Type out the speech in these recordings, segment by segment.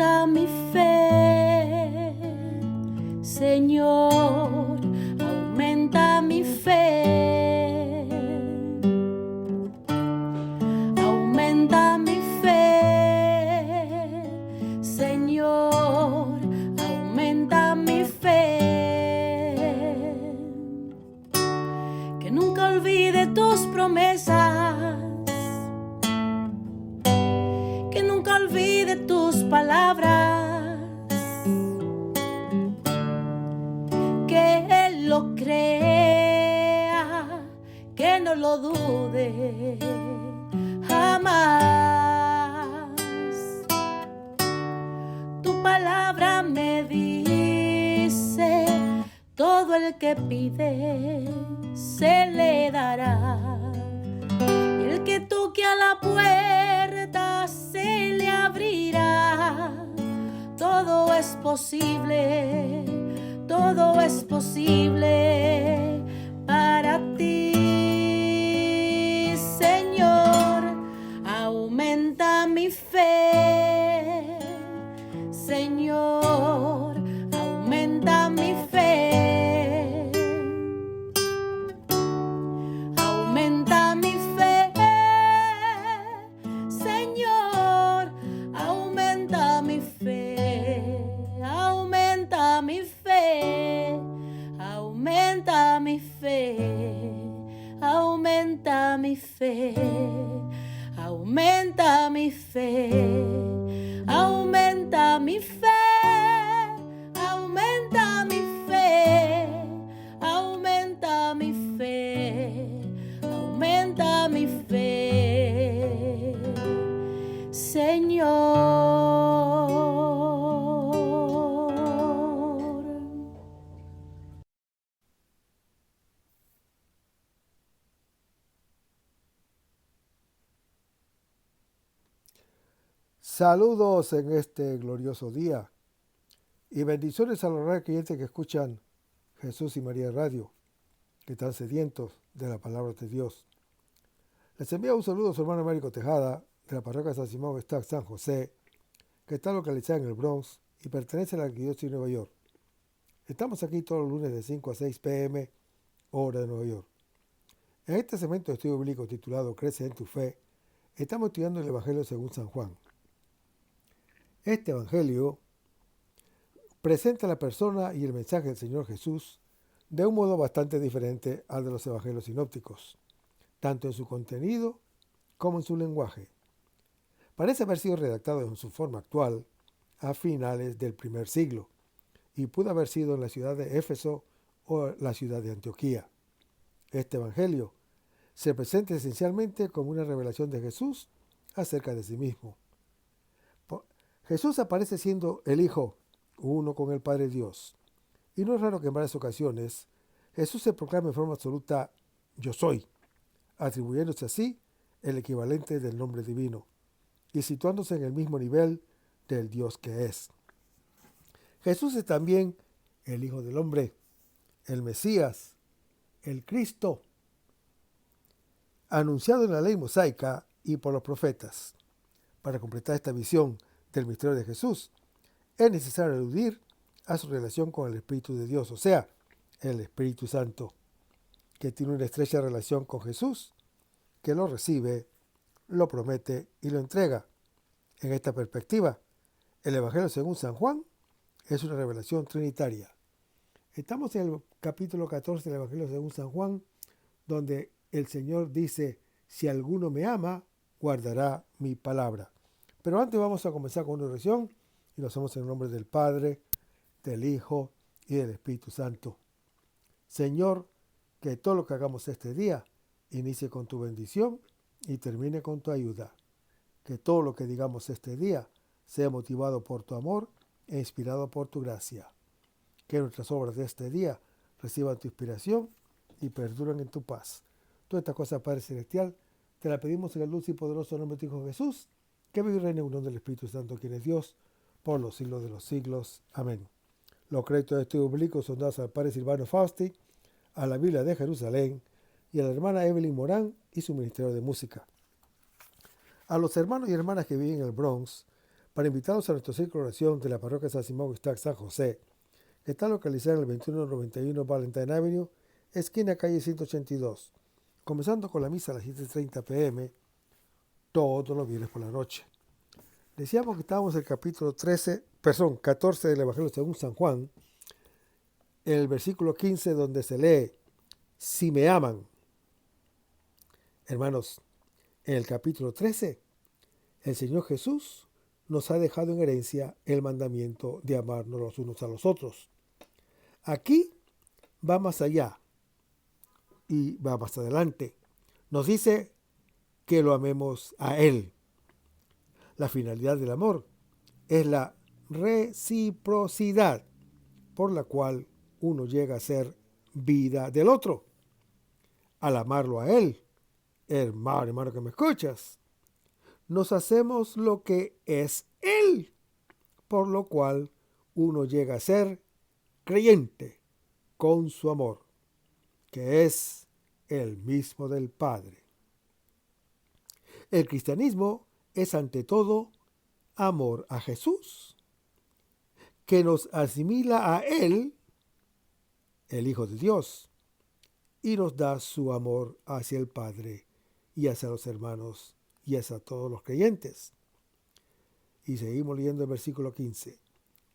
aumenta mi fe, Señor, aumenta mi fe, aumenta mi fe, Señor, aumenta mi fe, que nunca olvide tus promesas, que nunca olvide tus palabras, que Él lo crea, que no lo dude jamás. Tu palabra me dice, todo el que pide se le dará, y el que toque a la puerta se le abrirá. Todo es posible, todo es posible para ti, Señor. Aumenta mi fe, Señor, aumenta mi fe, aumenta mi fe, Señor, aumenta mi fe, aumenta mi fe, aumenta mi fe, aumenta mi fe, aumenta mi fe, aumenta mi fe, aumenta mi fe, aumenta mi fe, aumenta mi fe, Señor. Saludos en este glorioso día y bendiciones a los reales creyentes que escuchan Jesús y María Radio, que están sedientos de la palabra de Dios. Les envío un saludo a su hermano Américo Tejada, de la parroquia San Simón Stack San José, que está localizada en el Bronx y pertenece a la Arquidiócesis de Nueva York. Estamos aquí todos los lunes de 5 a 6 p.m., hora de Nueva York. En este segmento de estudio bíblico titulado Crece en tu fe, estamos estudiando el Evangelio según San Juan. Este Evangelio presenta la persona y el mensaje del Señor Jesús de un modo bastante diferente al de los Evangelios sinópticos, tanto en su contenido como en su lenguaje. Parece haber sido redactado en su forma actual a finales del primer siglo y pudo haber sido en la ciudad de Éfeso o la ciudad de Antioquía. Este Evangelio se presenta esencialmente como una revelación de Jesús acerca de sí mismo. Jesús aparece siendo el Hijo, uno con el Padre Dios. Y no es raro que en varias ocasiones Jesús se proclame en forma absoluta yo soy, atribuyéndose así el equivalente del nombre divino y situándose en el mismo nivel del Dios que es. Jesús es también el Hijo del Hombre, el Mesías, el Cristo, anunciado en la ley mosaica y por los profetas. Para completar esta visión del misterio de Jesús, es necesario aludir a su relación con el Espíritu de Dios, o sea, el Espíritu Santo, que tiene una estrecha relación con Jesús, que lo recibe, lo promete y lo entrega. En esta perspectiva, el Evangelio según San Juan es una revelación trinitaria. Estamos en el capítulo 14 del Evangelio según San Juan, donde el Señor dice, si alguno me ama, guardará mi palabra. Pero antes vamos a comenzar con una oración y lo hacemos en el nombre del Padre, del Hijo y del Espíritu Santo. Señor, que todo lo que hagamos este día inicie con tu bendición y termine con tu ayuda. Que todo lo que digamos este día sea motivado por tu amor e inspirado por tu gracia. Que nuestras obras de este día reciban tu inspiración y perduren en tu paz. Todas estas cosas, Padre Celestial, te las pedimos en el dulce y poderoso nombre de tu Hijo Jesús, que vive y reina en unión del Espíritu Santo, quien es Dios, por los siglos de los siglos. Amén. Los créditos de estudio bíblico son dados al Padre Silvano Fausti, a la Biblia de Jerusalén y a la hermana Evelyn Morán y su ministerio de música. A los hermanos y hermanas que viven en el Bronx, para invitarlos a nuestro círculo de oración de la parroquia San Simón Gustac San José, que está localizada en el 2191 Valentine Avenue, esquina calle 182, comenzando con la misa a las 7:30 p.m. todos los viernes por la noche. Decíamos que estábamos en el capítulo 14 del Evangelio según San Juan, en el versículo 15, donde se lee: si me aman. Hermanos, en el capítulo 13, el Señor Jesús nos ha dejado en herencia el mandamiento de amarnos los unos a los otros. Aquí va más allá y va más adelante. Nos dice que lo amemos a Él. La finalidad del amor es la reciprocidad por la cual uno llega a ser vida del otro. Al amarlo a Él, hermano que me escuchas, nos hacemos lo que es Él, por lo cual uno llega a ser creyente con su amor, que es el mismo del Padre. El cristianismo es ante todo amor a Jesús, que nos asimila a Él, el Hijo de Dios, y nos da su amor hacia el Padre y hacia los hermanos y hacia todos los creyentes. Y seguimos leyendo el versículo 15.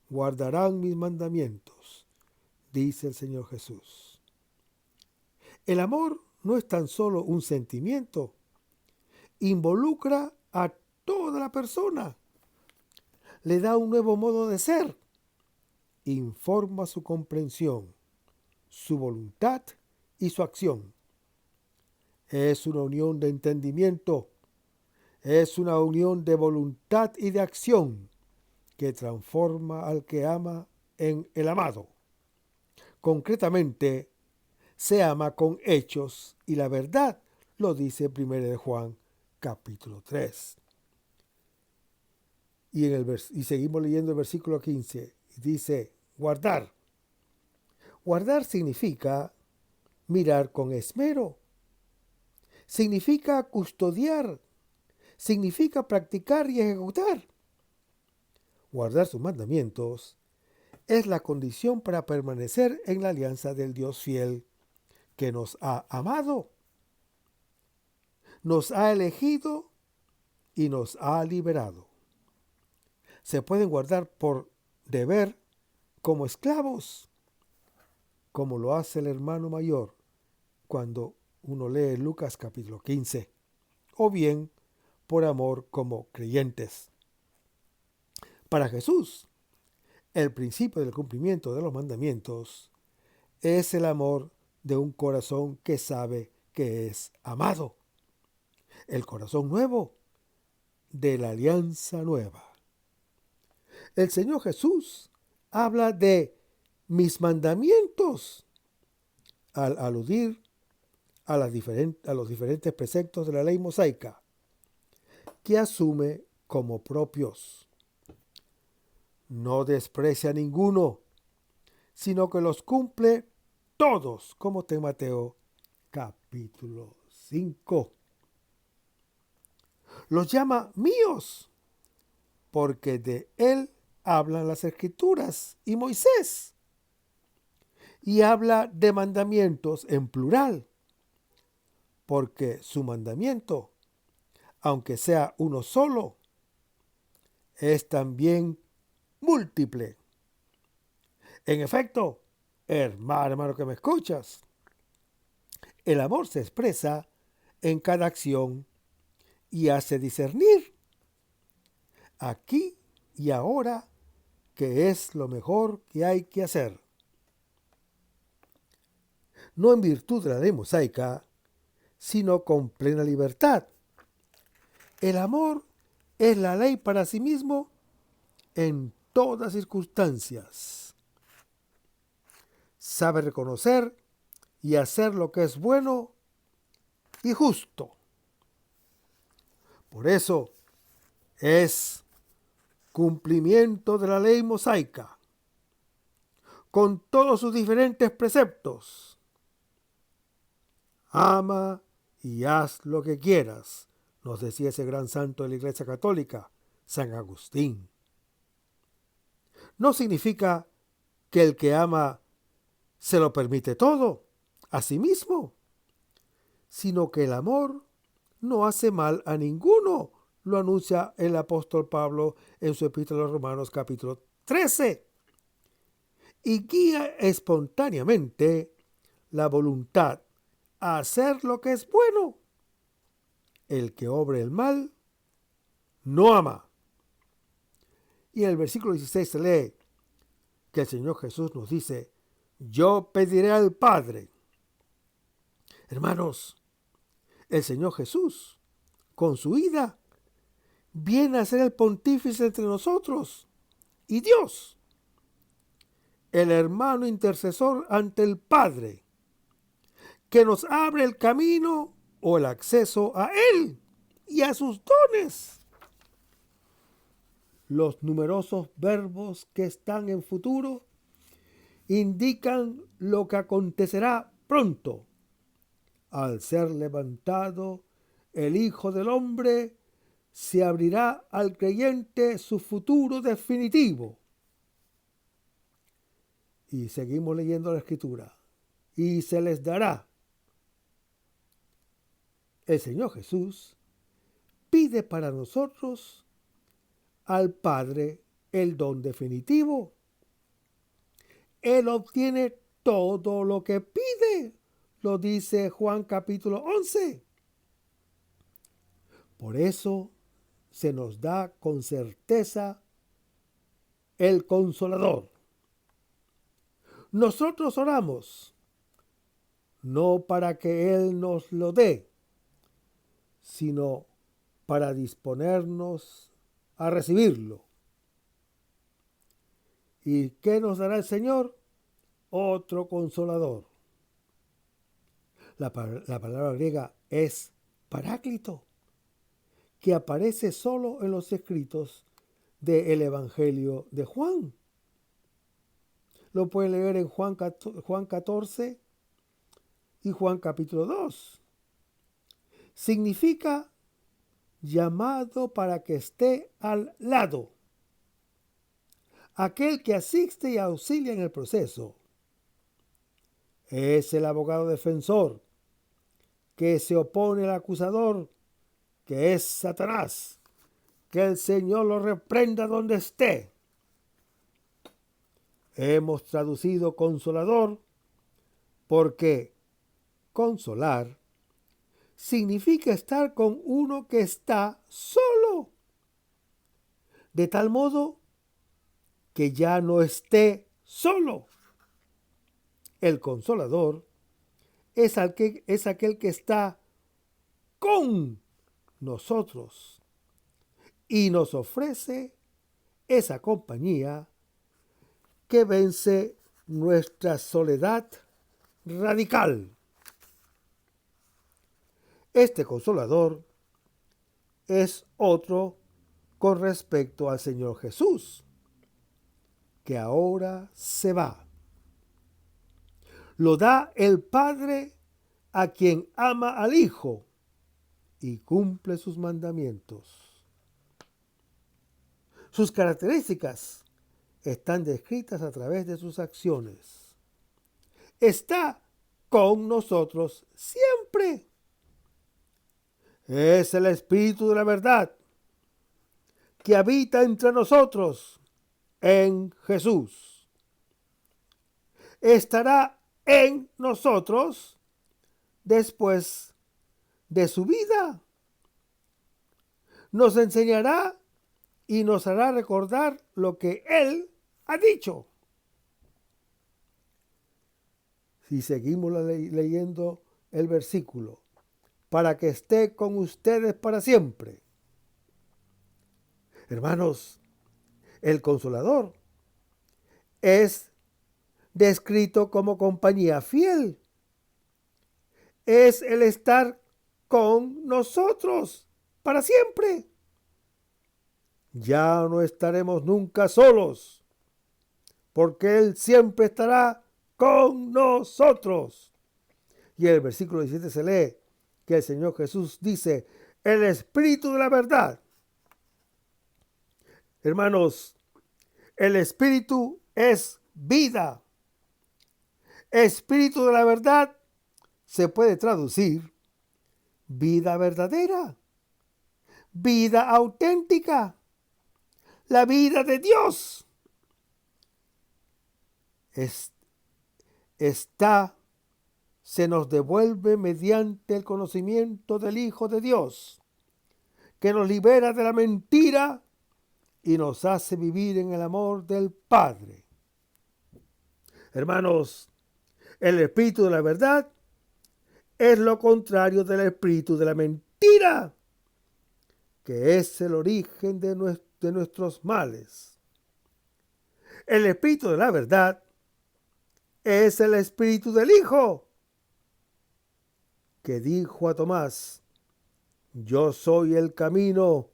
Guardarán mis mandamientos, dice el Señor Jesús. El amor no es tan solo un sentimiento, involucra a toda la persona, le da un nuevo modo de ser, informa su comprensión, su voluntad y su acción. Es una unión de entendimiento, es una unión de voluntad y de acción que transforma al que ama en el amado. Concretamente, se ama con hechos y la verdad lo dice 1 de Juan capítulo 3. Y seguimos leyendo el versículo 15. Dice, guardar. Guardar significa mirar con esmero. Significa custodiar. Significa practicar y ejecutar. Guardar sus mandamientos es la condición para permanecer en la alianza del Dios fiel que nos ha amado, nos ha elegido y nos ha liberado. Se pueden guardar por deber como esclavos, como lo hace el hermano mayor cuando uno lee Lucas capítulo 15, o bien por amor como creyentes. Para Jesús, el principio del cumplimiento de los mandamientos es el amor de un corazón que sabe que es amado, el corazón nuevo de la alianza nueva. El Señor Jesús habla de mis mandamientos al aludir a los diferentes preceptos de la ley mosaica que asume como propios. No desprecia a ninguno, sino que los cumple todos, como está en Mateo capítulo 5. Los llama míos, porque de él hablan las Escrituras y Moisés. Y habla de mandamientos en plural, porque su mandamiento, aunque sea uno solo, es también múltiple. En efecto, hermano que me escuchas, el amor se expresa en cada acción y hace discernir aquí y ahora qué es lo mejor que hay que hacer. No en virtud de la ley mosaica, sino con plena libertad. El amor es la ley para sí mismo en todas circunstancias. Sabe reconocer y hacer lo que es bueno y justo. Por eso es cumplimiento de la ley mosaica, con todos sus diferentes preceptos. Ama y haz lo que quieras, nos decía ese gran santo de la Iglesia Católica, San Agustín. no significa que el que ama se lo permite todo a sí mismo, sino que el amor no hace mal a ninguno, lo anuncia el apóstol Pablo en su epístola a los Romanos capítulo 13, y guía espontáneamente la voluntad a hacer lo que es bueno. El que obre el mal no ama. Y en el versículo 16 se lee que el Señor Jesús nos dice: yo pediré al Padre. Hermanos, el Señor Jesús, con su ida, viene a ser el pontífice entre nosotros y Dios, el hermano intercesor ante el Padre, que nos abre el camino o el acceso a Él y a sus dones. Los numerosos verbos que están en futuro indican lo que acontecerá pronto. Al ser levantado el Hijo del Hombre, se abrirá al creyente su futuro definitivo. Y seguimos leyendo la Escritura. Y se les dará. El Señor Jesús pide para nosotros al Padre el don definitivo. Él obtiene todo lo que pide, lo dice Juan capítulo 11. Por eso se nos da con certeza el Consolador. Nosotros oramos, no para que Él nos lo dé, sino para disponernos a recibirlo. ¿Y qué nos dará el Señor? Otro Consolador. La palabra griega es Paráclito, que aparece solo en los escritos del Evangelio de Juan. Lo pueden leer en Juan 14 y Juan capítulo 2. Significa llamado para que esté al lado. Aquel que asiste y auxilia en el proceso. Es el abogado defensor que se opone al acusador, que es Satanás. Que el Señor lo reprenda donde esté. Hemos traducido consolador porque consolar significa estar con uno que está solo, de tal modo que ya no esté solo. El consolador es aquel que está con nosotros y nos ofrece esa compañía que vence nuestra soledad radical. Este consolador es otro con respecto al Señor Jesús, que ahora se va. Lo da el Padre a quien ama al Hijo y cumple sus mandamientos. Sus características están descritas a través de sus acciones. Está con nosotros siempre. Es el Espíritu de la verdad que habita entre nosotros en Jesús. Estará en nosotros después de su vida. Nos enseñará y nos hará recordar lo que Él ha dicho. Si seguimos leyendo el versículo, para que esté con ustedes para siempre. Hermanos, el Consolador es descrito como compañía fiel. Es el estar con nosotros para siempre. Ya no estaremos nunca solos, porque Él siempre estará con nosotros. Y en el versículo 17 se lee que el Señor Jesús dice: el Espíritu de la verdad. Hermanos, El Espíritu es vida. Espíritu de la verdad se puede traducir vida verdadera, vida auténtica, la vida de Dios. Se nos devuelve mediante el conocimiento del Hijo de Dios, que nos libera de la mentira y nos hace vivir en el amor del Padre. Hermanos, el espíritu de la verdad es lo contrario del espíritu de la mentira, que es el origen de nuestros males. El espíritu de la verdad es el espíritu del Hijo, que dijo a Tomás: yo soy el camino,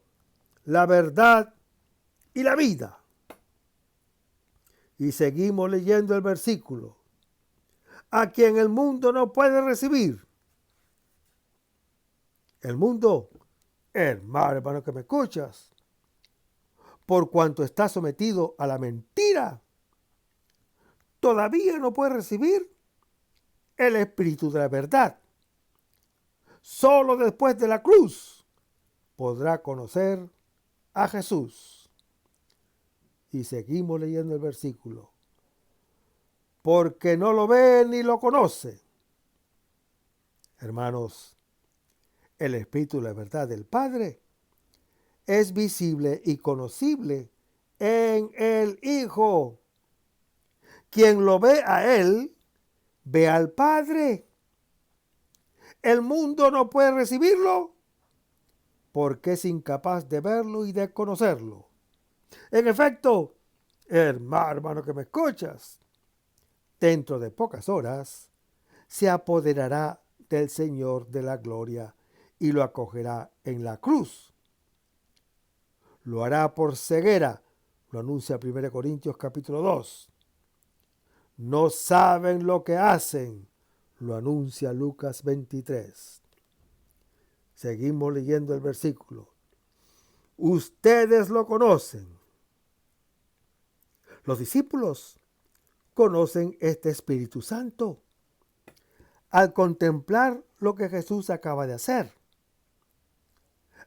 la verdad y la vida. Y seguimos leyendo el versículo: a quien el mundo no puede recibir. El mundo, hermano que me escuchas, por cuanto está sometido a la mentira, todavía no puede recibir el espíritu de la verdad. Solo después de la cruz podrá conocer a Jesús. Y seguimos leyendo el versículo: porque no lo ve ni lo conoce. Hermanos, el espíritu de la verdad del Padre es visible y conocible en el Hijo. Quien lo ve a Él, ve al Padre. El mundo no puede recibirlo porque es incapaz de verlo y de conocerlo. En efecto, hermano que me escuchas, dentro de pocas horas se apoderará del Señor de la gloria y lo acogerá en la cruz. Lo hará por ceguera, lo anuncia 1 Corintios capítulo 2. No saben lo que hacen, lo anuncia Lucas 23. Seguimos leyendo el versículo: ustedes lo conocen. Los discípulos conocen este Espíritu Santo al contemplar lo que Jesús acaba de hacer.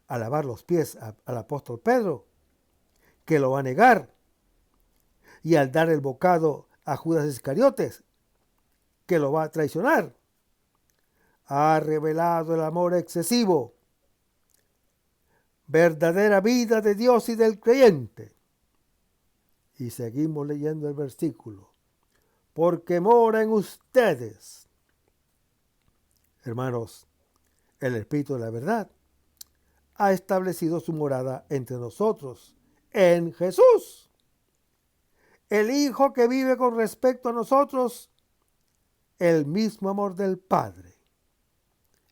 Al lavar los pies al apóstol Pedro, que lo va a negar, y al dar el bocado a Judas Iscariotes, que lo va a traicionar, ha revelado el amor excesivo, verdadera vida de Dios y del creyente. Y seguimos leyendo el versículo: porque mora en ustedes. Hermanos, el Espíritu de la verdad ha establecido su morada entre nosotros en Jesús, el Hijo que vive con respecto a nosotros el mismo amor del Padre.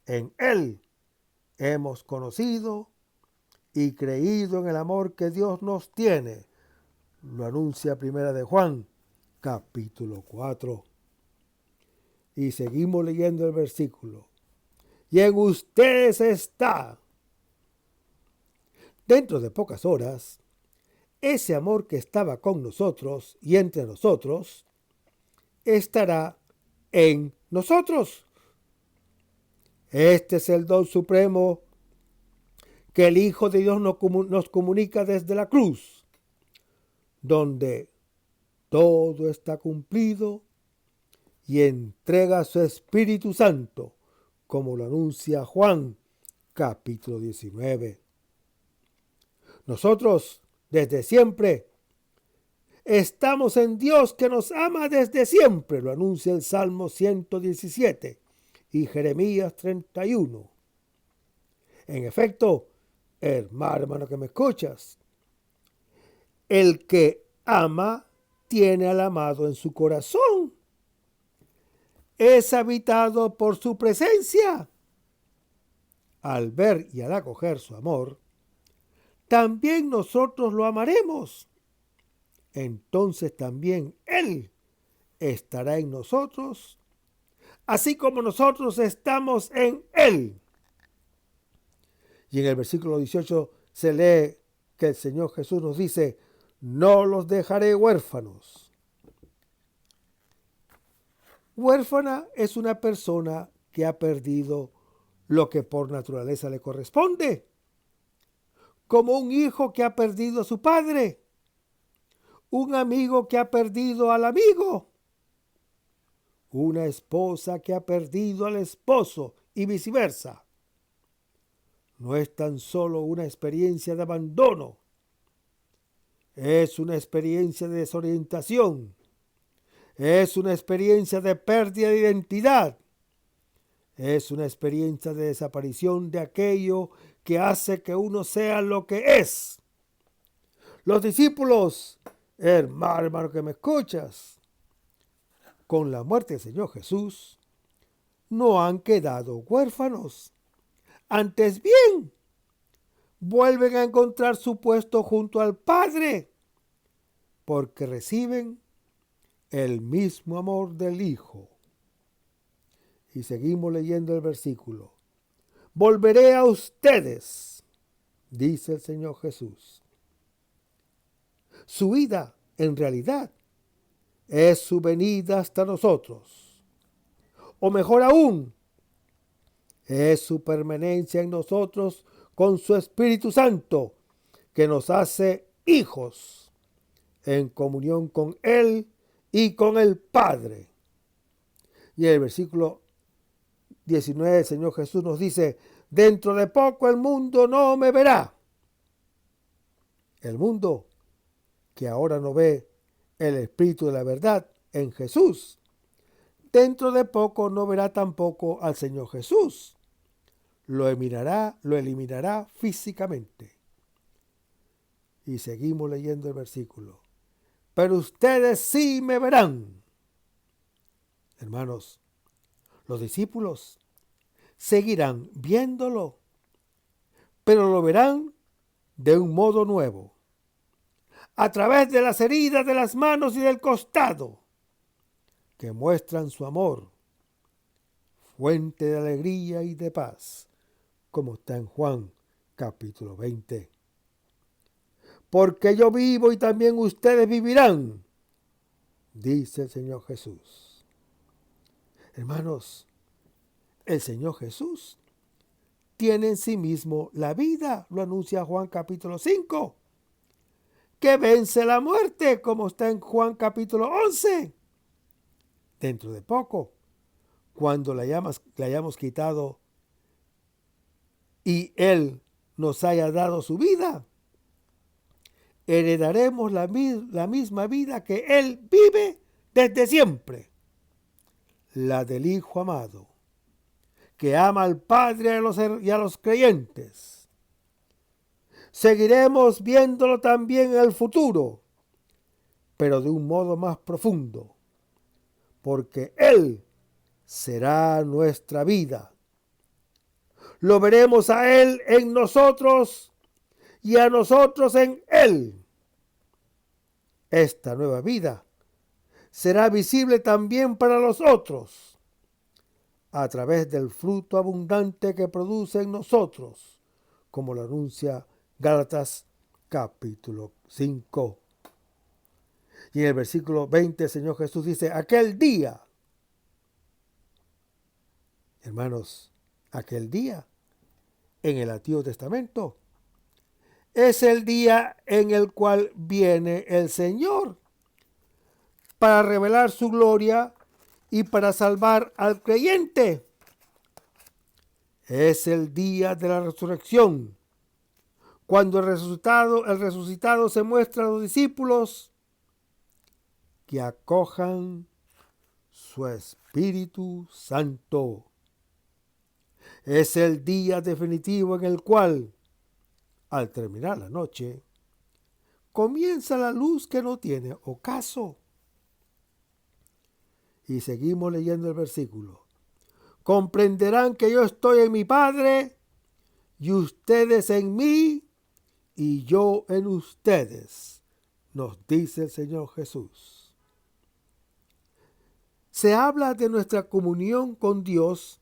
En Él hemos conocido y creído en el amor que Dios nos tiene. Lo anuncia 1 de Juan, capítulo 4. Y seguimos leyendo el versículo: y en ustedes está. Dentro de pocas horas, ese amor que estaba con nosotros y entre nosotros, estará en nosotros. Este es el don supremo que el Hijo de Dios nos comunica desde la cruz, donde todo está cumplido, y entrega su Espíritu Santo, como lo anuncia Juan, capítulo 19. Nosotros, desde siempre, estamos en Dios que nos ama desde siempre, lo anuncia el Salmo 117 y Jeremías 31. En efecto, hermano que me escuchas, el que ama tiene al amado en su corazón. Es habitado por su presencia. Al ver y al acoger su amor, también nosotros lo amaremos. Entonces también Él estará en nosotros, así como nosotros estamos en Él. Y en el versículo 18 se lee que el Señor Jesús nos dice: no los dejaré huérfanos. Huérfana es una persona que ha perdido lo que por naturaleza le corresponde, como un hijo que ha perdido a su padre, un amigo que ha perdido al amigo, una esposa que ha perdido al esposo y viceversa. No es tan solo una experiencia de abandono, es una experiencia de desorientación, es una experiencia de pérdida de identidad, es una experiencia de desaparición de aquello que hace que uno sea lo que es. Los discípulos, hermano que me escuchas, con la muerte del Señor Jesús, no han quedado huérfanos. Antes bien, vuelven a encontrar su puesto junto al Padre, porque reciben el mismo amor del Hijo. Y seguimos leyendo el versículo. Volveré a ustedes, dice el Señor Jesús. Su ida, en realidad, es su venida hasta nosotros. O mejor aún, es su permanencia en nosotros con su Espíritu Santo, que nos hace hijos en comunión con Él y con el Padre. Y en el versículo 19 el Señor Jesús nos dice, dentro de poco el mundo no me verá. El mundo que ahora no ve el Espíritu de la verdad en Jesús, dentro de poco no verá tampoco al Señor Jesús. Lo eliminará físicamente. Y seguimos leyendo el versículo. Pero ustedes sí me verán. Hermanos, los discípulos seguirán viéndolo, pero lo verán de un modo nuevo, a través de las heridas de las manos y del costado, que muestran su amor, fuente de alegría y de paz, como está en Juan capítulo 20. Porque yo vivo y también ustedes vivirán, dice el Señor Jesús. Hermanos, el Señor Jesús tiene en sí mismo la vida, lo anuncia Juan capítulo 5, que vence la muerte, como está en Juan capítulo 11. Dentro de poco, cuando le hayamos quitado y Él nos haya dado su vida, heredaremos la misma vida que Él vive desde siempre, la del Hijo amado, que ama al Padre y a los creyentes. Seguiremos viéndolo también en el futuro, pero de un modo más profundo, porque Él será nuestra vida. Lo veremos a Él en nosotros y a nosotros en Él. Esta nueva vida será visible también para los otros, a través del fruto abundante que produce en nosotros, como lo anuncia Gálatas capítulo 5. Y en el versículo 20 el Señor Jesús dice, aquel día, hermanos, aquel día en el Antiguo Testamento es el día en el cual viene el Señor para revelar su gloria y para salvar al creyente. Es el día de la resurrección, cuando el resucitado se muestra a los discípulos que acojan su Espíritu Santo. Es el día definitivo en el cual, al terminar la noche, comienza la luz que no tiene ocaso. Y seguimos leyendo el versículo. Comprenderán que yo estoy en mi Padre, y ustedes en mí, y yo en ustedes, nos dice el Señor Jesús. Se habla de nuestra comunión con Dios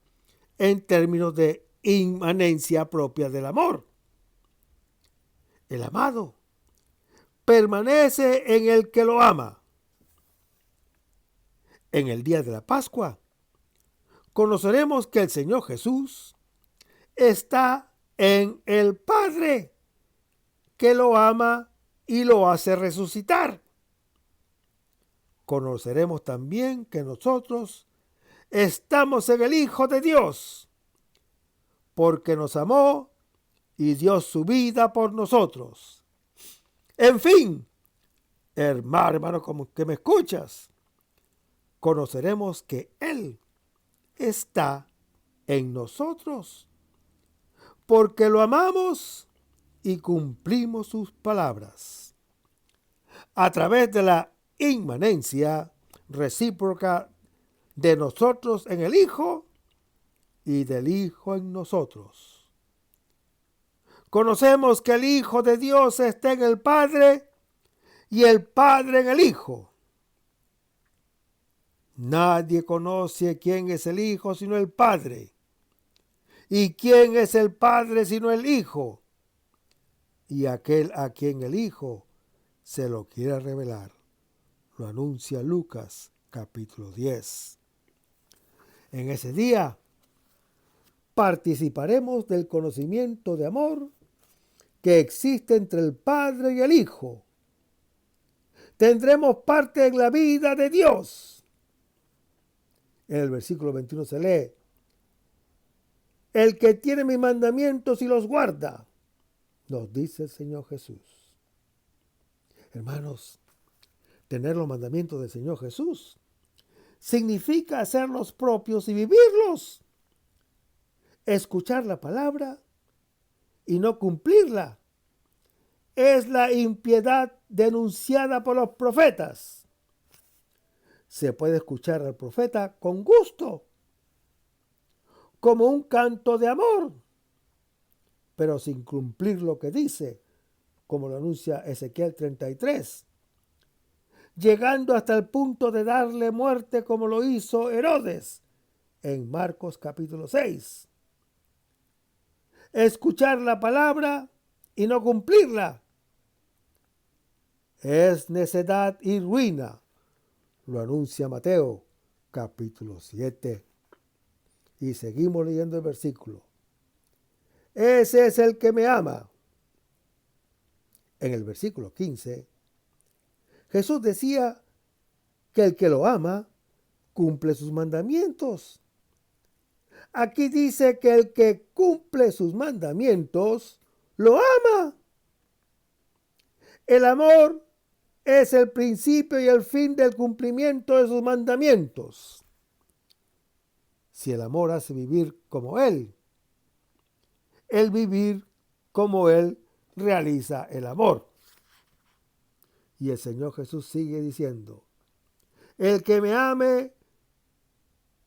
en términos de inmanencia propia del amor. El amado permanece en el que lo ama. En el día de la Pascua, conoceremos que el Señor Jesús está en el Padre, que lo ama y lo hace resucitar. Conoceremos también que nosotros estamos en el Hijo de Dios, porque nos amó y dio su vida por nosotros. En fin, hermano, como que me escuchas, conoceremos que Él está en nosotros, porque lo amamos y cumplimos sus palabras. A través de la inmanencia recíproca de nosotros en el Hijo y del Hijo en nosotros. Conocemos que el Hijo de Dios está en el Padre y el Padre en el Hijo. Nadie conoce quién es el Hijo sino el Padre, y quién es el Padre sino el Hijo, y aquel a quien el Hijo se lo quiera revelar. Lo anuncia Lucas capítulo 10. En ese día participaremos del conocimiento de amor que existe entre el Padre y el Hijo. Tendremos parte en la vida de Dios. En el versículo 21 se lee: el que tiene mis mandamientos y los guarda, nos dice el Señor Jesús. Hermanos, tener los mandamientos del Señor Jesús significa hacerlos propios y vivirlos. Escuchar la palabra y no cumplirla es la impiedad denunciada por los profetas. Se puede escuchar al profeta con gusto, como un canto de amor, pero sin cumplir lo que dice, como lo anuncia Ezequiel 33, llegando hasta el punto de darle muerte como lo hizo Herodes en Marcos capítulo 6. Escuchar la palabra y no cumplirla es necedad y ruina, lo anuncia Mateo capítulo 7. Y seguimos leyendo el versículo. Ese es el que me ama. En el versículo 15, Jesús decía que el que lo ama cumple sus mandamientos. Aquí dice que el que cumple sus mandamientos lo ama. El amor es el principio y el fin del cumplimiento de sus mandamientos. Si el amor hace vivir como Él, el vivir como Él realiza el amor. Y el Señor Jesús sigue diciendo: el que me ame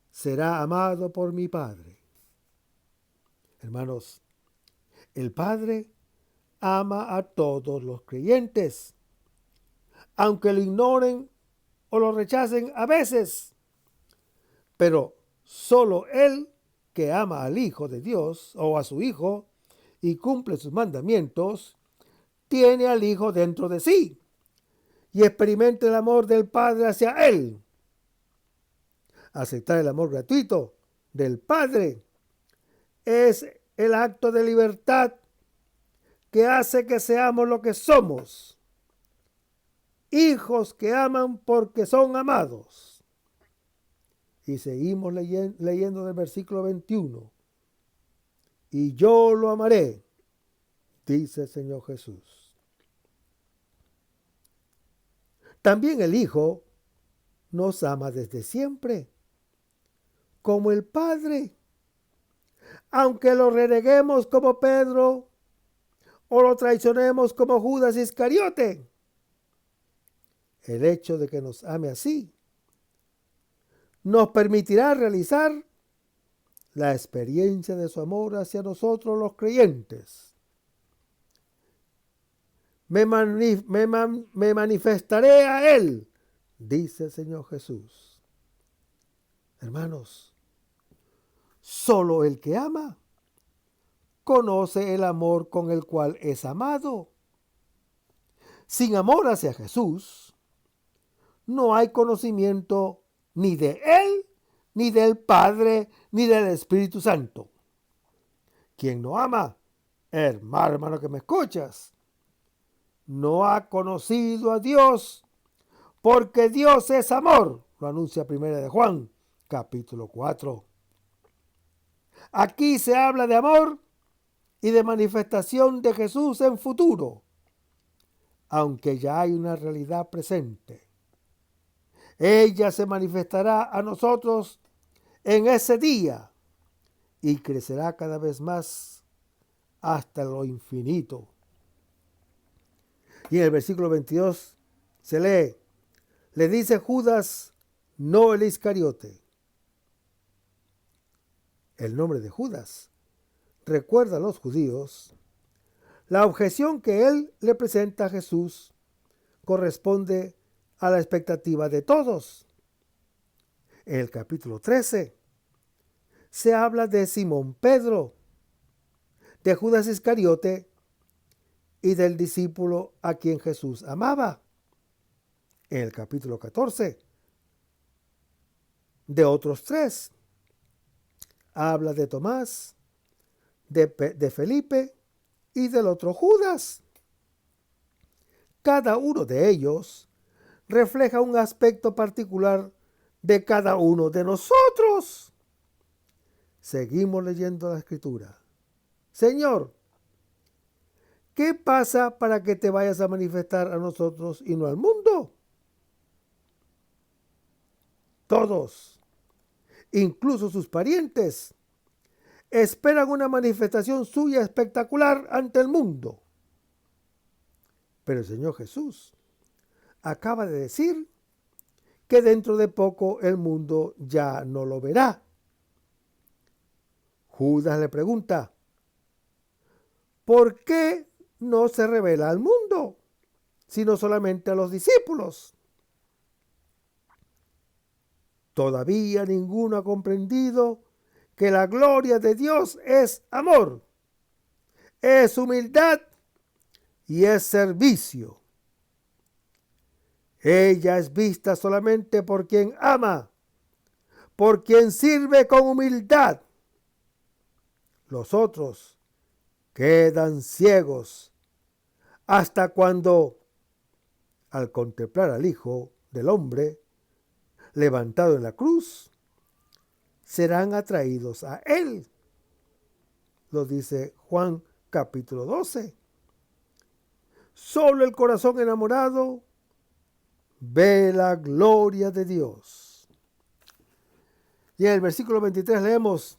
será amado por mi Padre. Hermanos, el Padre ama a todos los creyentes, aunque lo ignoren o lo rechacen a veces. Pero solo Él, que ama al Hijo de Dios o a su Hijo y cumple sus mandamientos, tiene al Hijo dentro de sí y experimenta el amor del Padre hacia Él. Aceptar el amor gratuito del Padre es el acto de libertad que hace que seamos lo que somos, hijos que aman porque son amados. Y seguimos leyendo del versículo 21. Y yo lo amaré, dice el Señor Jesús. También el Hijo nos ama desde siempre, como el Padre. Aunque lo reneguemos como Pedro o lo traicionemos como Judas Iscariote, el hecho de que nos ame así nos permitirá realizar la experiencia de su amor hacia nosotros los creyentes. Me manifestaré a Él, dice el Señor Jesús. Hermanos, solo el que ama conoce el amor con el cual es amado. Sin amor hacia Jesús, no hay conocimiento ni de Él, ni del Padre, ni del Espíritu Santo. Quien no ama, hermano que me escuchas, no ha conocido a Dios, porque Dios es amor. Lo anuncia 1 de Juan, capítulo 4. Aquí se habla de amor y de manifestación de Jesús en futuro, aunque ya hay una realidad presente. Ella se manifestará a nosotros en ese día y crecerá cada vez más hasta lo infinito. Y en el versículo 22 se lee, le dice Judas, no el Iscariote. El nombre de Judas recuerda a los judíos. La objeción que él le presenta a Jesús corresponde a la expectativa de todos. En el capítulo 13 se habla de Simón Pedro, de Judas Iscariote y del discípulo a quien Jesús amaba. En el capítulo 14 de otros 3 habla de Tomás, de Felipe y del otro Judas. Cada uno de ellos refleja un aspecto particular de cada uno de nosotros. Seguimos leyendo la Escritura. Señor, ¿qué pasa para que te vayas a manifestar a nosotros y no al mundo? Todos, incluso sus parientes, esperan una manifestación suya espectacular ante el mundo. Pero el Señor Jesús acaba de decir que dentro de poco el mundo ya no lo verá. Judas le pregunta, ¿por qué no se revela al mundo, sino solamente a los discípulos? Todavía ninguno ha comprendido que la gloria de Dios es amor, es humildad y es servicio. Ella es vista solamente por quien ama, por quien sirve con humildad. Los otros quedan ciegos hasta cuando, al contemplar al Hijo del Hombre levantado en la cruz, serán atraídos a Él. Lo dice Juan capítulo 12. Solo el corazón enamorado ve la gloria de Dios. Y en el versículo 23 leemos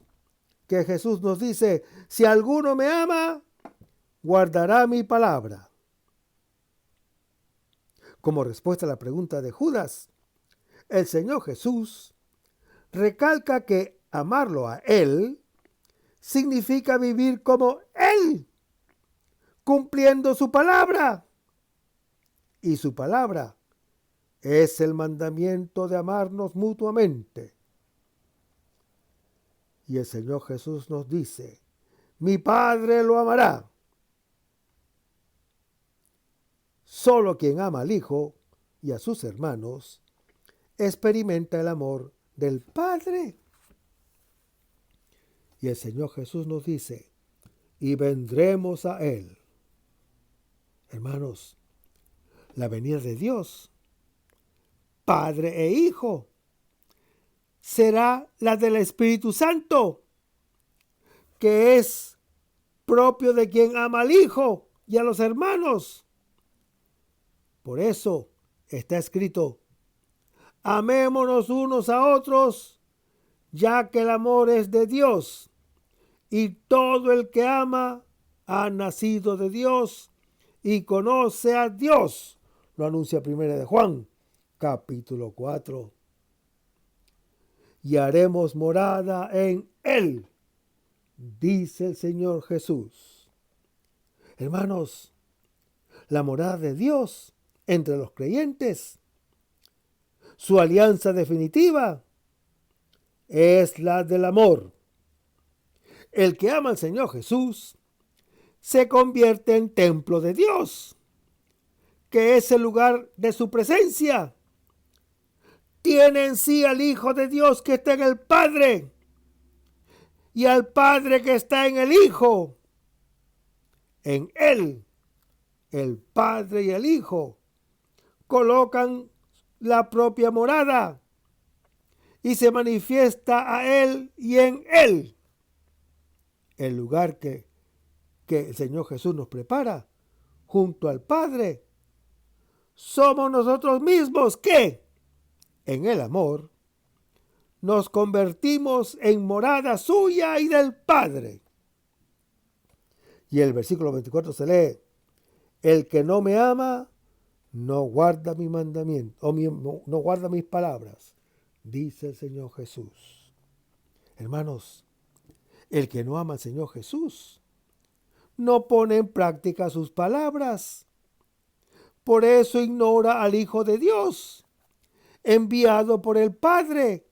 que Jesús nos dice, si alguno me ama, guardará mi palabra. Como respuesta a la pregunta de Judas, el Señor Jesús recalca que amarlo a Él significa vivir como Él, cumpliendo su palabra. Y su palabra es el mandamiento de amarnos mutuamente. Y el Señor Jesús nos dice, mi Padre lo amará. Solo quien ama al Hijo y a sus hermanos experimenta el amor del Padre. Y el Señor Jesús nos dice, y vendremos a Él. Hermanos, la venida de Dios, Padre e Hijo, será la del Espíritu Santo, que es propio de quien ama al Hijo y a los hermanos. Por eso está escrito, amémonos unos a otros, ya que el amor es de Dios, y todo el que ama ha nacido de Dios y conoce a Dios. Lo anuncia 1 de Juan, capítulo 4. Y haremos morada en Él, dice el Señor Jesús. Hermanos, la morada de Dios entre los creyentes, su alianza definitiva, es la del amor. El que ama al Señor Jesús se convierte en templo de Dios, que es el lugar de su presencia, tiene en sí al Hijo de Dios que está en el Padre y al Padre que está en el Hijo. En Él, el Padre y el Hijo colocan la propia morada y se manifiesta a Él y en Él. El lugar que el Señor Jesús nos prepara junto al Padre somos nosotros mismos que, en el amor, nos convertimos en morada suya y del Padre. Y el versículo 24 se lee: el que no me ama no guarda mi mandamiento, no guarda mis palabras, dice el Señor Jesús. Hermanos, el que no ama al Señor Jesús no pone en práctica sus palabras. Por eso ignora al Hijo de Dios, enviado por el Padre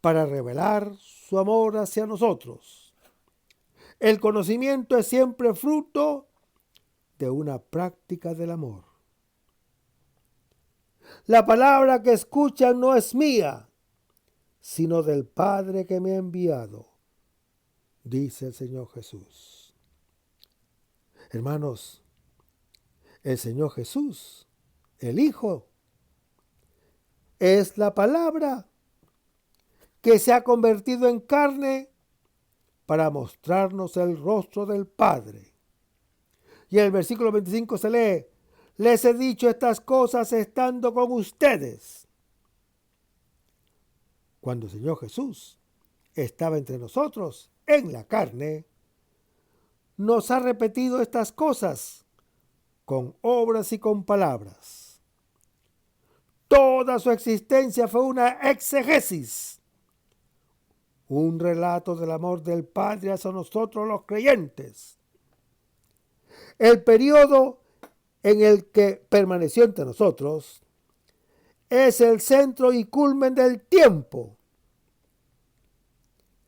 para revelar su amor hacia nosotros. El conocimiento es siempre fruto de una práctica del amor. La palabra que escuchan no es mía, sino del Padre que me ha enviado, dice el Señor Jesús. Hermanos, el Señor Jesús, el Hijo, es la palabra que se ha convertido en carne para mostrarnos el rostro del Padre. Y en el versículo 25 se lee: les he dicho estas cosas estando con ustedes. Cuando el Señor Jesús estaba entre nosotros en la carne, nos ha repetido estas cosas con obras y con palabras. Toda su existencia fue una exegesis, un relato del amor del Padre hacia nosotros los creyentes. El periodo en el que permaneció entre nosotros es el centro y culmen del tiempo.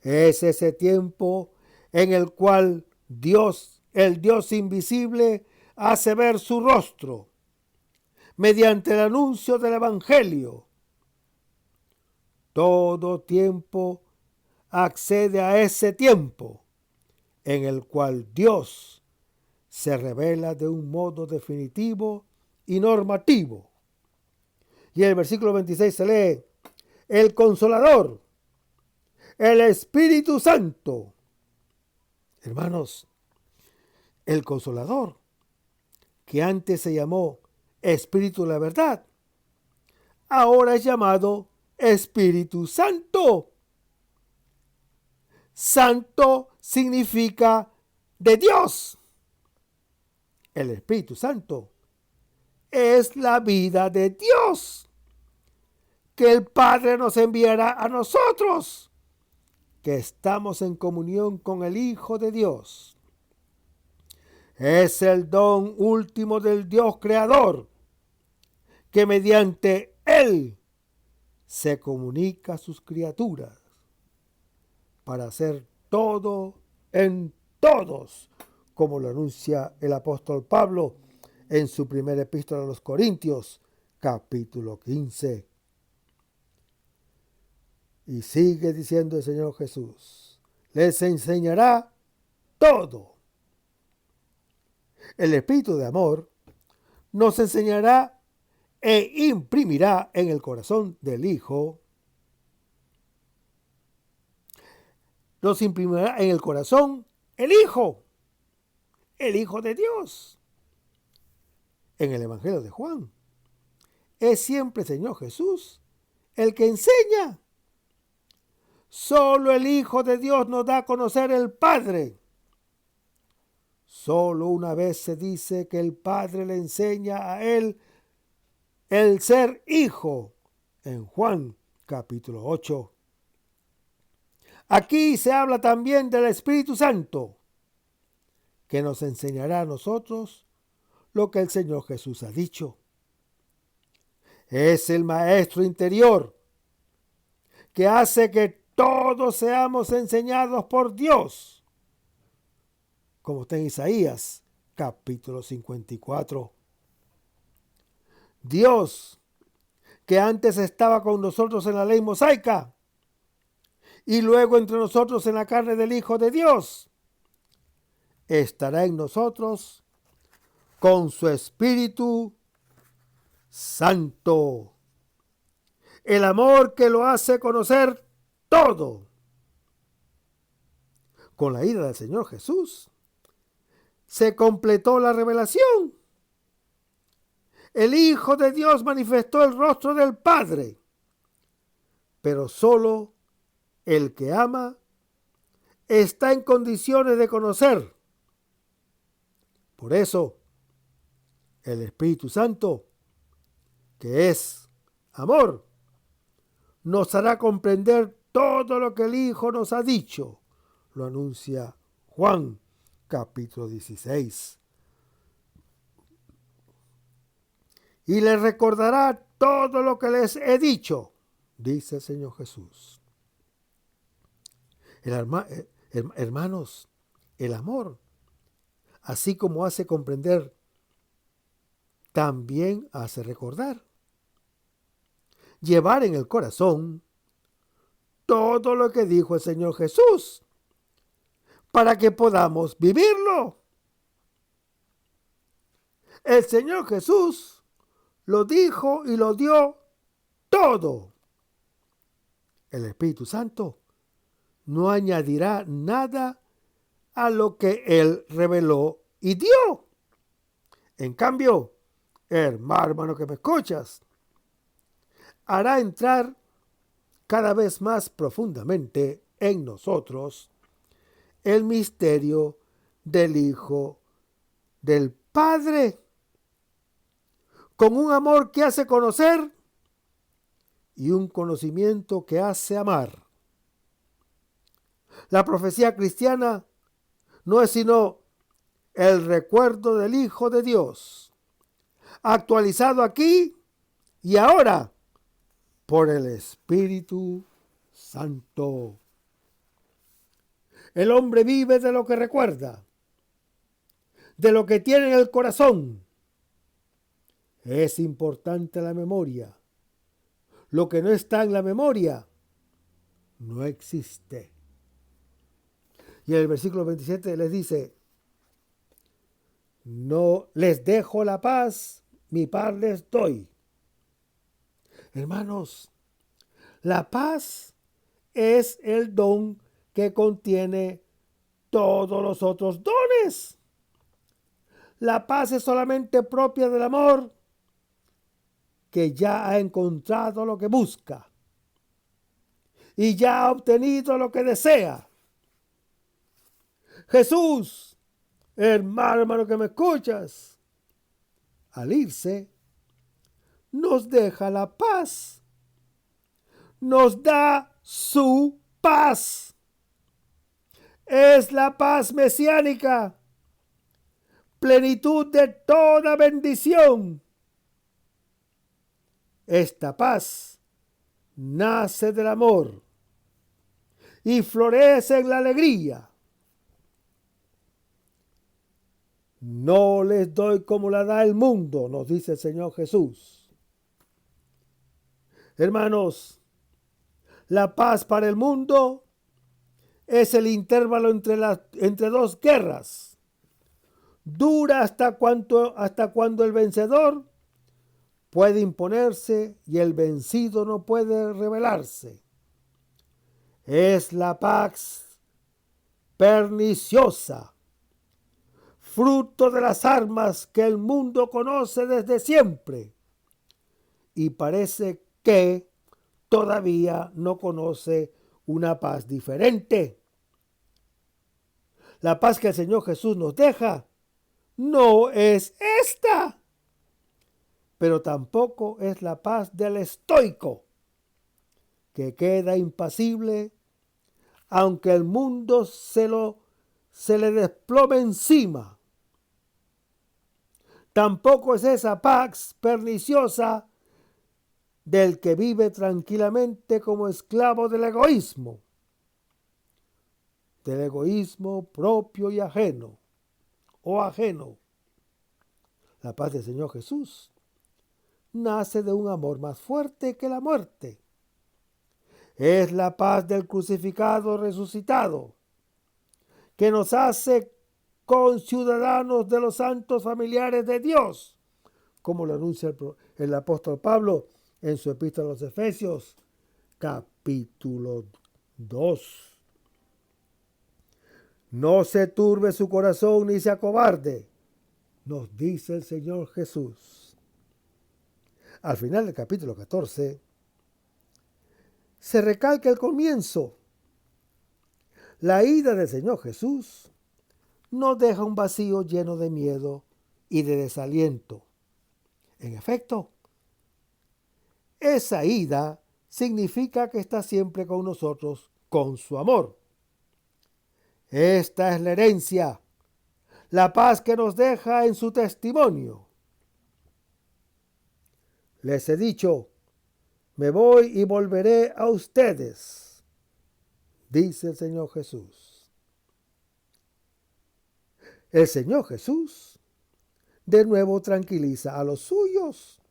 Es ese tiempo en el cual Dios, el Dios invisible, hace ver su rostro mediante el anuncio del Evangelio. Todo tiempo accede a ese tiempo en el cual Dios se revela de un modo definitivo y normativo. Y en el versículo 26 se lee: el Consolador, el Espíritu Santo. Hermanos, el Consolador, que antes se llamó Espíritu de la Verdad, ahora es llamado Espíritu Santo. Santo significa de Dios. El Espíritu Santo es la vida de Dios que el Padre nos enviará a nosotros, que estamos en comunión con el Hijo de Dios. Es el don último del Dios Creador, que mediante Él se comunica a sus criaturas para hacer todo en todos, como lo anuncia el apóstol Pablo en su primera epístola a los Corintios, capítulo 15. Y sigue diciendo el Señor Jesús: les enseñará todo. El Espíritu de amor nos enseñará e imprimirá en el corazón del Hijo, nos imprimirá en el corazón el Hijo de Dios. En el Evangelio de Juan, es siempre el Señor Jesús el que enseña. Solo el Hijo de Dios nos da a conocer el Padre. Solo una vez se dice que el Padre le enseña a Él el ser Hijo, en Juan capítulo 8. Aquí se habla también del Espíritu Santo, que nos enseñará a nosotros lo que el Señor Jesús ha dicho. Es el Maestro interior que hace que todos seamos enseñados por Dios, como está en Isaías capítulo 54. Dios, que antes estaba con nosotros en la ley mosaica y luego entre nosotros en la carne del Hijo de Dios, estará en nosotros con su Espíritu Santo. El amor que lo hace conocer todo. Con la ida del Señor Jesús se completó la revelación. El Hijo de Dios manifestó el rostro del Padre, pero solo el que ama está en condiciones de conocer. Por eso, el Espíritu Santo, que es amor, nos hará comprender todo lo que el Hijo nos ha dicho. Lo anuncia Juan, capítulo 16. Y les recordará todo lo que les he dicho, dice el Señor Jesús. Hermanos, el amor, así como hace comprender, también hace recordar. Llevar en el corazón todo lo que dijo el Señor Jesús, para que podamos vivirlo. El Señor Jesús lo dijo y lo dio todo. El Espíritu Santo no añadirá nada a lo que Él reveló y dio. En cambio, hermano que me escuchas, hará entrar cada vez más profundamente en nosotros el misterio del Hijo del Padre, con un amor que hace conocer y un conocimiento que hace amar. La profecía cristiana no es sino el recuerdo del Hijo de Dios, actualizado aquí y ahora por el Espíritu Santo. El hombre vive de lo que recuerda, de lo que tiene en el corazón. Es importante la memoria. Lo que no está en la memoria no existe. Y en el versículo 27 les dice: no les dejo la paz, mi paz les doy. Hermanos, la paz es el don que contiene todos los otros dones. La paz es solamente propia del amor que ya ha encontrado lo que busca y ya ha obtenido lo que desea. Jesús, hermano que me escuchas, al irse, nos deja la paz, nos da su paz. Es la paz mesiánica, plenitud de toda bendición. Esta paz nace del amor y florece en la alegría. No les doy como la da el mundo, nos dice el Señor Jesús. Hermanos, la paz para el mundo es el intervalo entre dos guerras. Dura hasta cuando el vencedor puede imponerse y el vencido no puede rebelarse. Es la paz perniciosa, fruto de las armas que el mundo conoce desde siempre y parece que todavía no conoce una paz diferente. La paz que el Señor Jesús nos deja no es esta, pero tampoco es la paz del estoico, que queda impasible aunque el mundo se le desplome encima. Tampoco es esa paz perniciosa del que vive tranquilamente como esclavo del egoísmo propio y ajeno o ajeno. La paz del Señor Jesús nace de un amor más fuerte que la muerte. Es la paz del crucificado resucitado, que nos hace conciudadanos de los santos familiares de Dios, como lo anuncia el apóstol Pablo en su epístola a los Efesios, capítulo 2. No se turbe su corazón ni se acobarde, nos dice el Señor Jesús. Al final del capítulo 14, se recalca el comienzo. La ida del Señor Jesús nos deja un vacío lleno de miedo y de desaliento. En efecto, esa ida significa que está siempre con nosotros con su amor. Esta es la herencia, la paz que nos deja en su testimonio. Les he dicho, me voy y volveré a ustedes, dice el Señor Jesús. El Señor Jesús de nuevo tranquiliza a los suyos,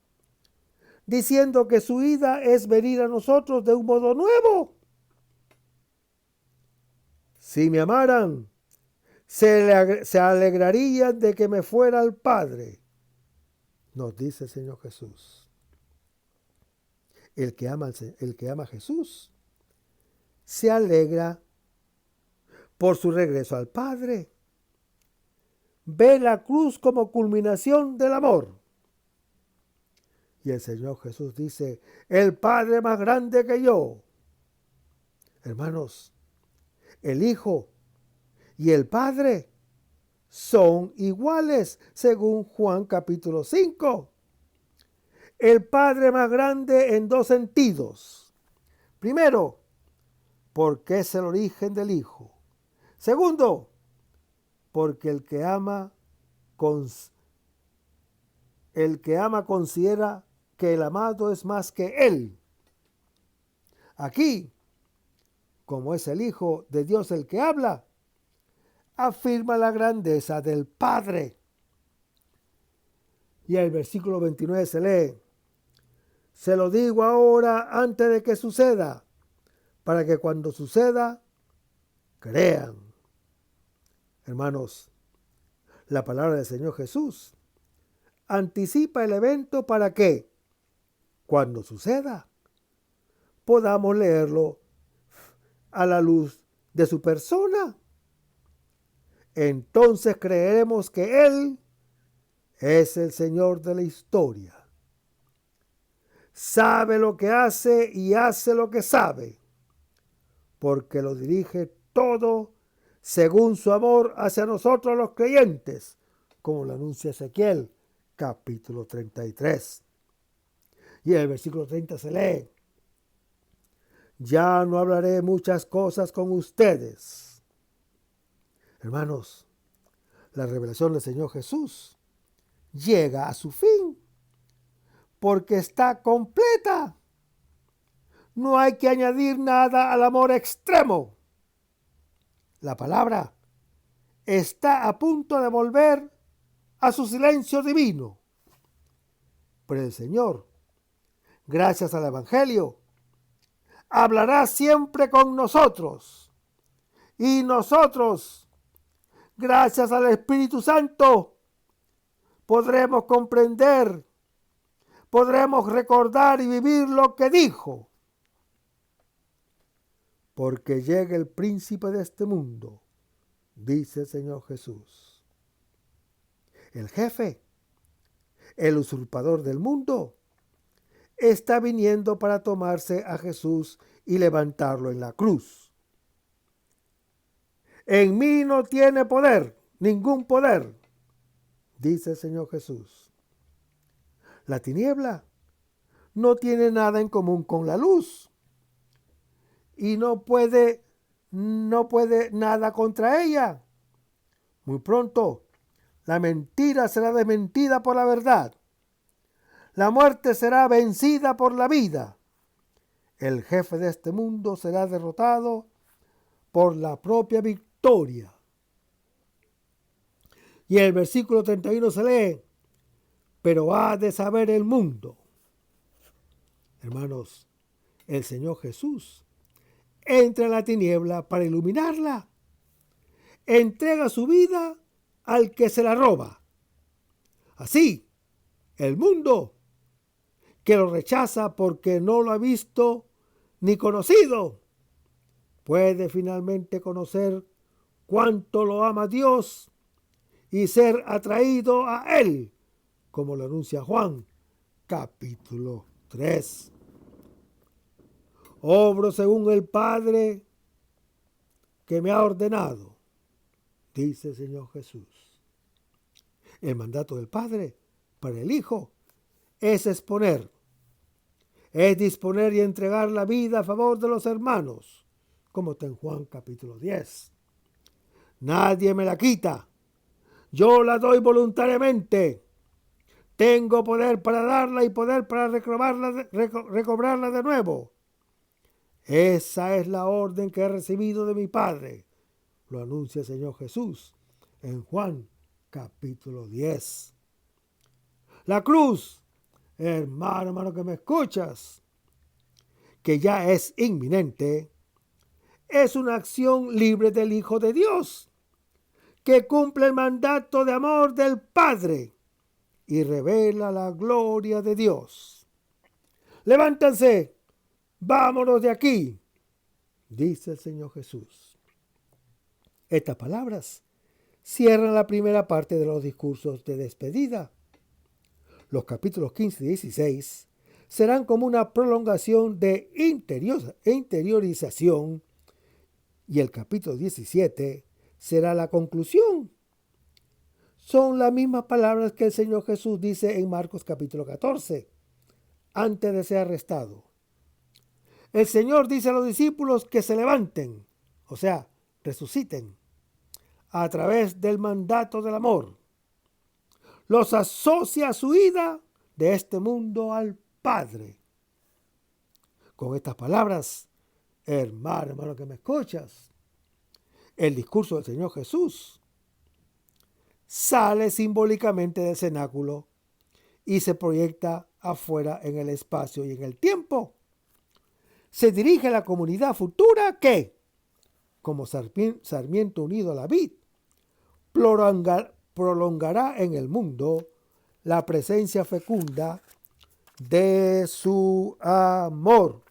diciendo que su ida es venir a nosotros de un modo nuevo. Si me amaran, se alegrarían de que me fuera al Padre, nos dice el Señor Jesús. El que ama a Jesús se alegra por su regreso al Padre. Ve la cruz como culminación del amor. Y el Señor Jesús dice, el Padre más grande que yo. Hermanos, el Hijo y el Padre son iguales, según Juan capítulo 5. El Padre más grande en dos sentidos. Primero, porque es el origen del Hijo. Segundo, porque el que ama considera que el amado es más que él. Aquí, como es el Hijo de Dios el que habla, afirma la grandeza del Padre. Y el versículo 29 se lee, se lo digo ahora antes de que suceda, para que cuando suceda, crean. Hermanos, la palabra del Señor Jesús anticipa el evento para que, cuando suceda, podamos leerlo a la luz de su persona. Entonces creeremos que Él es el Señor de la historia. Sabe lo que hace y hace lo que sabe, porque lo dirige todo según su amor hacia nosotros los creyentes, como lo anuncia Ezequiel, capítulo 33. Y en el versículo 30 se lee, ya no hablaré muchas cosas con ustedes. Hermanos, la revelación del Señor Jesús llega a su fin porque está completa. No hay que añadir nada al amor extremo. La palabra está a punto de volver a su silencio divino. Pero el Señor, gracias al Evangelio, hablará siempre con nosotros. Y nosotros, gracias al Espíritu Santo, podremos comprender, podremos recordar y vivir lo que dijo. Porque llega el príncipe de este mundo, dice el Señor Jesús. El jefe, el usurpador del mundo, está viniendo para tomarse a Jesús y levantarlo en la cruz. En mí no tiene poder, ningún poder, dice el Señor Jesús. La tiniebla no tiene nada en común con la luz y no puede nada contra ella. Muy pronto, la mentira será desmentida por la verdad. La muerte será vencida por la vida. El jefe de este mundo será derrotado por la propia victoria. Y el versículo 31 se lee, pero ha de saber el mundo. Hermanos, el Señor Jesús entra en la tiniebla para iluminarla. Entrega su vida al que se la roba. Así, el mundo, que lo rechaza porque no lo ha visto ni conocido, puede finalmente conocer cuánto lo ama Dios y ser atraído a Él, como lo anuncia Juan, capítulo 3. Obro según el Padre que me ha ordenado, dice el Señor Jesús. El mandato del Padre para el Hijo es exponer, es disponer y entregar la vida a favor de los hermanos, como está en Juan capítulo 10. Nadie me la quita, yo la doy voluntariamente. Tengo poder para darla y poder para recobrarla de nuevo. Esa es la orden que he recibido de mi Padre, lo anuncia el Señor Jesús en Juan capítulo 10. La cruz, hermano que me escuchas, que ya es inminente, es una acción libre del Hijo de Dios, que cumple el mandato de amor del Padre y revela la gloria de Dios. Levántense, vámonos de aquí, dice el Señor Jesús. Estas palabras cierran la primera parte de los discursos de despedida. Los capítulos 15 y 16 serán como una prolongación de interiorización y el capítulo 17 será la conclusión. Son las mismas palabras que el Señor Jesús dice en Marcos capítulo 14, antes de ser arrestado. El Señor dice a los discípulos que se levanten, o sea, resuciten, a través del mandato del amor. Los asocia a su ida de este mundo al Padre. Con estas palabras, hermano que me escuchas, el discurso del Señor Jesús sale simbólicamente del cenáculo y se proyecta afuera en el espacio y en el tiempo. Se dirige a la comunidad futura que, como sarmiento unido a la vid, prolongará en el mundo la presencia fecunda de su amor.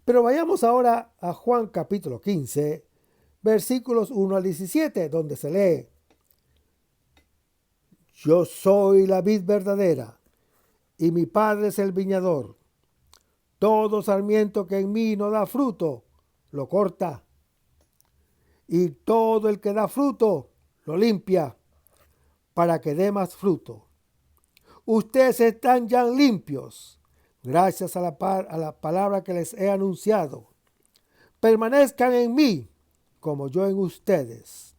Pero vayamos ahora a Juan capítulo 15, versículos 1 al 17, donde se lee: Yo soy la vid verdadera, y mi Padre es el viñador. Todo sarmiento que en mí no da fruto, lo corta. Y todo el que da fruto, lo limpia, para que dé más fruto. Ustedes están ya limpios, gracias a la palabra que les he anunciado. Permanezcan en mí, como yo en ustedes.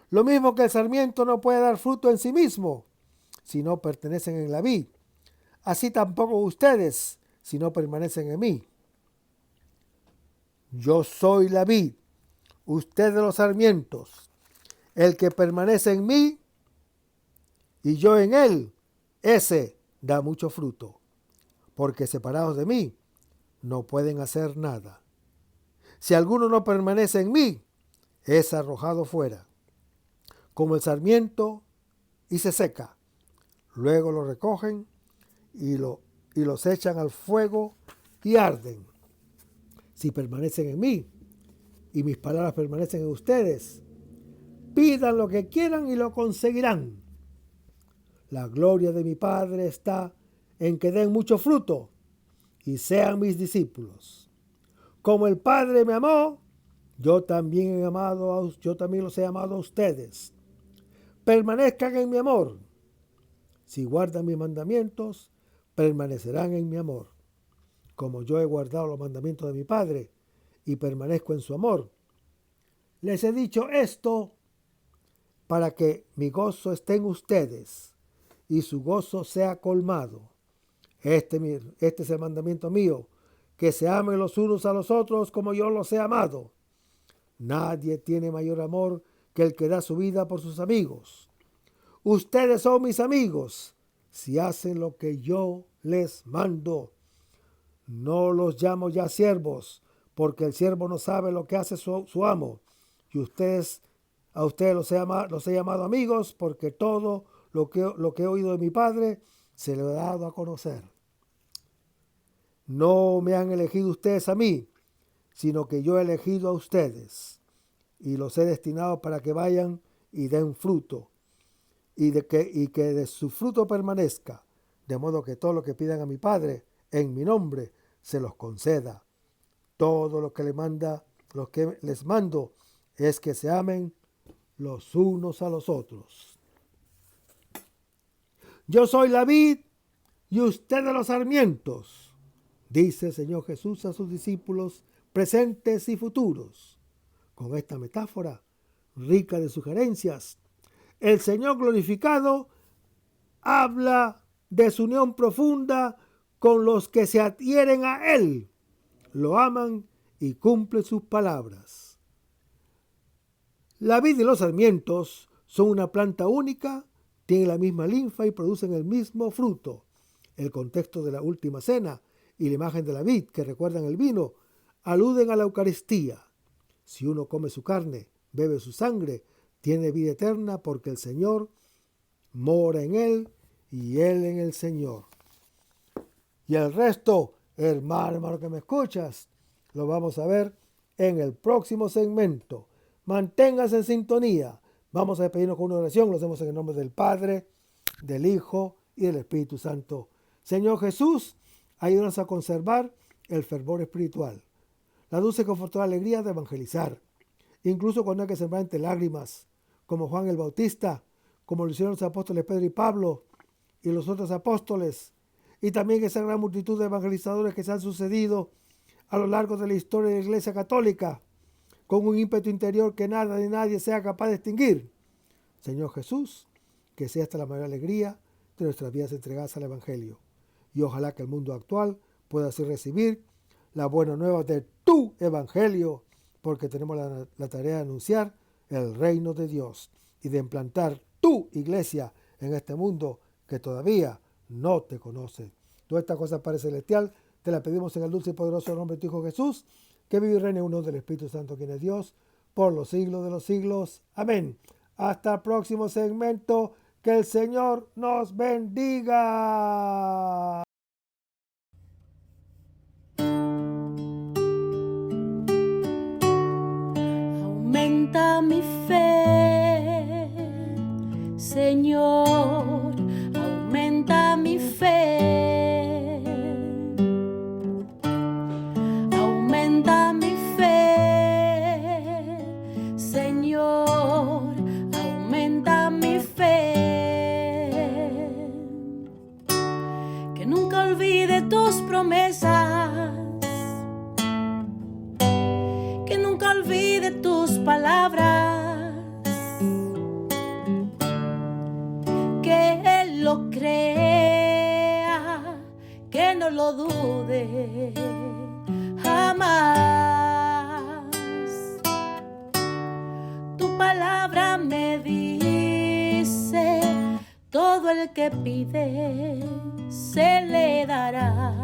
Lo mismo que el sarmiento no puede dar fruto en sí mismo, si no pertenecen en la vid. Así tampoco ustedes, si no permanecen en mí. Yo soy la vid, ustedes los sarmientos. El que permanece en mí y yo en él, ese da mucho fruto, porque separados de mí no pueden hacer nada. Si alguno no permanece en mí, es arrojado fuera, como el sarmiento, y se seca. Luego lo recogen y los echan al fuego y arden. Si permanecen en mí y mis palabras permanecen en ustedes, pidan lo que quieran y lo conseguirán. La gloria de mi Padre está en que den mucho fruto y sean mis discípulos. Como el Padre me amó, yo también los he amado a ustedes. Permanezcan en mi amor. Si guardan mis mandamientos, permanecerán en mi amor. Como yo he guardado los mandamientos de mi Padre y permanezco en su amor. Les he dicho esto para que mi gozo esté en ustedes y su gozo sea colmado. Este es el mandamiento mío, que se amen los unos a los otros como yo los he amado. Nadie tiene mayor amor que el que da su vida por sus amigos. Ustedes son mis amigos si hacen lo que yo les mando. No los llamo ya siervos, porque el siervo no sabe lo que hace su amo. Y a ustedes los he llamado amigos, porque todo lo que he oído de mi Padre se lo he dado a conocer. No me han elegido ustedes a mí, sino que yo he elegido a ustedes y los he destinado para que vayan y den fruto y que de su fruto permanezca, de modo que todo lo que pidan a mi Padre en mi nombre se los conceda. Todo lo que les mando es que se amen los unos a los otros. Yo soy la vid y ustedes los sarmientos, dice el Señor Jesús a sus discípulos presentes y futuros. Con esta metáfora rica de sugerencias, el Señor glorificado habla de su unión profunda con los que se adhieren a Él, lo aman y cumplen sus palabras. La vid y los sarmientos son una planta única, tienen la misma linfa y producen el mismo fruto. El contexto de la última cena y la imagen de la vid que recuerdan el vino aluden a la Eucaristía. Si uno come su carne, bebe su sangre, tiene vida eterna porque el Señor mora en él y él en el Señor. Y el resto, hermano que me escuchas, lo vamos a ver en el próximo segmento. Manténgase en sintonía. Vamos a despedirnos con una oración. Lo hacemos en el nombre del Padre, del Hijo y del Espíritu Santo. Señor Jesús, ayúdanos a conservar el fervor espiritual, la dulce y confortadora alegría de evangelizar, incluso cuando hay que sembrar entre lágrimas, como Juan el Bautista, como lo hicieron los apóstoles Pedro y Pablo y los otros apóstoles, y también esa gran multitud de evangelizadores que se han sucedido a lo largo de la historia de la Iglesia Católica, con un ímpetu interior que nada ni nadie sea capaz de extinguir. Señor Jesús, que sea esta la mayor alegría de nuestras vidas entregadas al Evangelio. Y ojalá que el mundo actual pueda así recibir la buena nueva de tu Evangelio, porque tenemos la tarea de anunciar el reino de Dios y de implantar tu iglesia en este mundo que todavía no te conoce. Toda esta cosa, Padre Celestial, te la pedimos en el dulce y poderoso nombre de tu Hijo Jesús, que vive y reina en uno del Espíritu Santo, quien es Dios, por los siglos de los siglos. Amén. Hasta el próximo segmento. Que el Señor nos bendiga. Aumenta mi fe, Señor, aumenta mi fe. Aumenta mi fe, Señor, aumenta mi fe. Que nunca olvide tus promesas, que nunca olvide tus palabras, que Él lo crea, que no lo dude jamás. Tu palabra me dice, todo el que pide se le dará.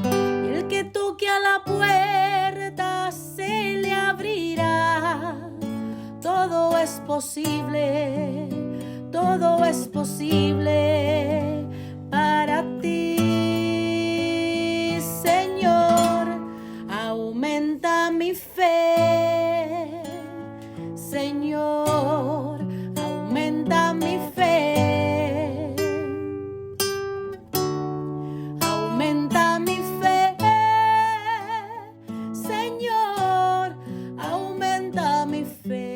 Y el que toque a la puerta se le abrirá. Todo es posible para ti, Señor. Aumenta mi fe, Señor, aumenta mi fe. Aumenta mi fe, Señor, aumenta mi fe.